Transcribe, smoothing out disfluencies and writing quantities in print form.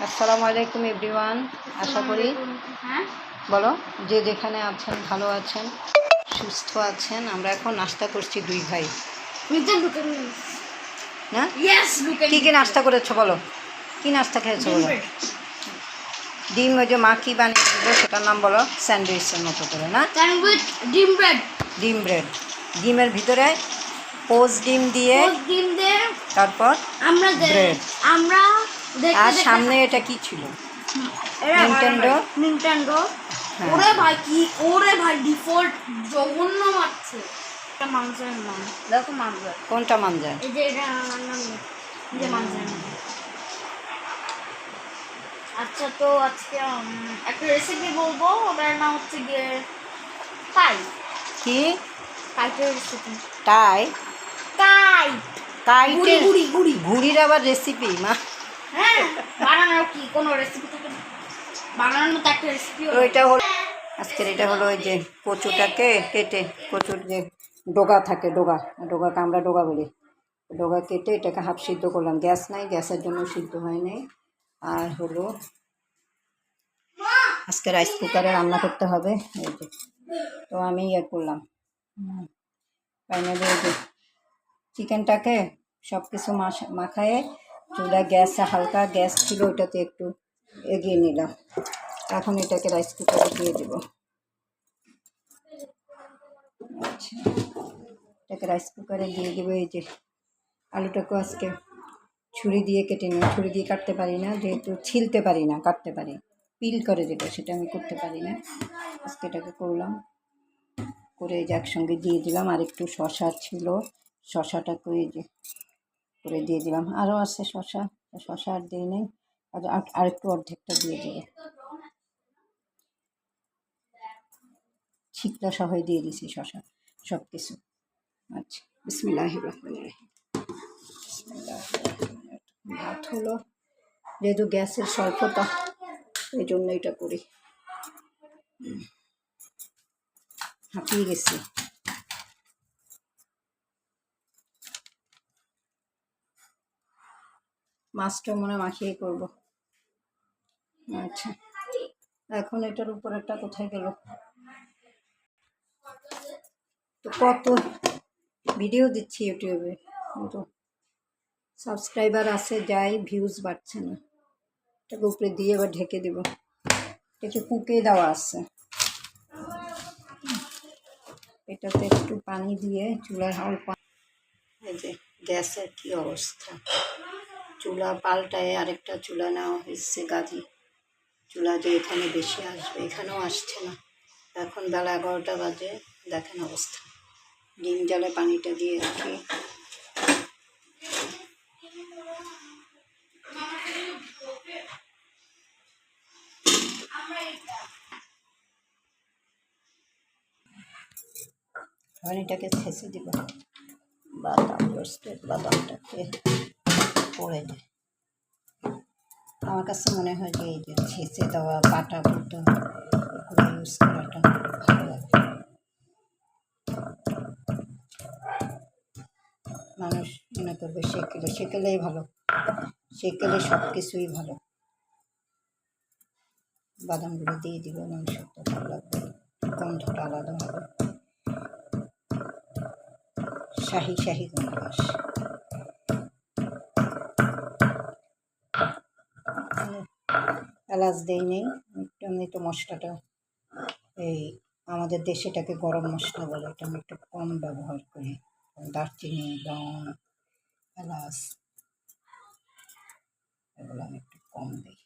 আসসালামু আলাইকুম এভরিওয়ান। আশা করি বলো যে যেখানে আছেন ভালো আছেন, সুস্থ আছেন। আমরা এখন নাস্তা করছি দুই ভাই। না কী কী নাস্তা করেছো বলো, কী নাস্তা খেয়েছো বলো? ডিম, ওই যে মা কী বানিয়ে দিল সেটার নাম বলো, স্যান্ডউইচের মতো করে না? ডিম ব্রেড। ডিম ব্রেড, ডিমের ভিতরে পোচ ডিম দিয়ে তারপর ব্রেড। আর সামনে এটা কি ছিল? নিনটেন্ডো। ওরে ভাই কি, ওরে ভাই ডিফল্ট জঘন্য মারছে। এটা মানজার নাম দেখো, মানজার। কোনটা মানজার? এই যে এটা নাম, এই যে মানজার। আচ্ছা, তো আজকে একটা রেসিপি বলবো, ওটার নাম হচ্ছে গিয়ে টাই। কি কাইটের রেসিপি? টাই? কাইটের ঘুড়ির আবার রেসিপি? মা হ্যাঁ, বানানোর কি কোনো রেসিপি থাকে? বানানোর মতো একটা রেসিপি। ওইটা হলো আজকের, এটা হলো ওই যে কচুটাকে কেটে, কচুর যে ডগা থাকে, ডগাকে আমরা ডগা বলি, ডগা কেটে এটাকে হাফ সিদ্ধ করলাম। গ্যাস নাই, গ্যাসের জন্য সিদ্ধ হয় নাই। আর হলো আজকে রাইস কুকারে রান্না করতে হবে। এই যে তো আমি ইয়ে করলাম, ফাইনালি এই যে চিকেনটাকে সব কিছু মাখায়ে চুলা গ্যাসে হালকা গ্যাস ছিল, ওইটাতে একটু এগিয়ে নিলাম। এখন এটাকে রাইস কুকারে দিয়ে দেব। আচ্ছা, এটাকে রাইস কুকারে দিয়ে দেবো। এই যে আলুটাকে আজকে ছুরি দিয়ে কেটে নিই। ছুরি দিয়ে কাটতে পারি না, যেহেতু ছিলতে পারি না, কাটতে পারি, পিল করে যেটা সেটা আমি করতে পারি না। আজকে এটাকে করলাম, করে এই যে একসঙ্গে দিয়ে দিলাম। আর একটু শশা ছিল, শশাটাকে এই যে করে দিয়ে দিলাম। আরও আছে শশা, শশা আর দিই নেই, আর একটু অর্ধেকটা দিয়ে দেবো। ছিকটা সবাই দিয়ে দিয়েছি শশা সব কিছু। আচ্ছা, বিসমিল্লাহির রহমানির রহিম। ভাত হলো, যেহেতু গ্যাসের স্বল্পতা এই জন্য এটা করি। হাঁপিয়ে গেছি। মাছটা মনে মাখিয়ে করব। আচ্ছা, এখন এটার উপর একটা কোথায় গেল? তো কত ভিডিও দিচ্ছি ইউটিউবে, কিন্তু সাবস্ক্রাইবার আছে যাই, ভিউজ বাড়ছে না। এটাকে উপরে দিয়ে এবার ঢেকে দেব। একটু কুকে দেওয়া আছে, এটাতে একটু পানি দিয়ে চুলার অল্প। এই যে গ্যাসের কি অবস্থা, চুলা পাল্টায় আরেকটা চুলা নেওয়া হয়েছে, গাজি চুলা, যে এখানে বেশি আসবে, এখানেও আসছে না। এখন বেলা 11টা বাজে, দেখেন অবস্থা। ডিম জালে পানিটা দিয়ে রাখি। পানিটাকে ছেঁচে দিব, বাদাম রোস্টেড বাদামটাকে পড়ে যায়। আমার কাছে মনে হয় যে এই যে ছেঁচে দেওয়া বাটা বুটা করে ইউজ করাটা ভালো লাগে। মানুষ মনে করবে সেকেলে, সেকেলেই ভালো, সেকেলে সব কিছুই ভালো। বাদামগুলো দিয়ে দিব, মাংসটা ভালো লাগবে, গন্ধটা আলাদা হবে, শাহি শাহি গন্ধ আসে। এলাচ দেই নেই, এমনি তো মশলাটা, এই আমাদের দেশে এটাকে গরম মশলা বলে, এটা আমি একটু কম ব্যবহার করি। দারচিনি, লং, এলাচ এগুলো আমি একটু কম দিই।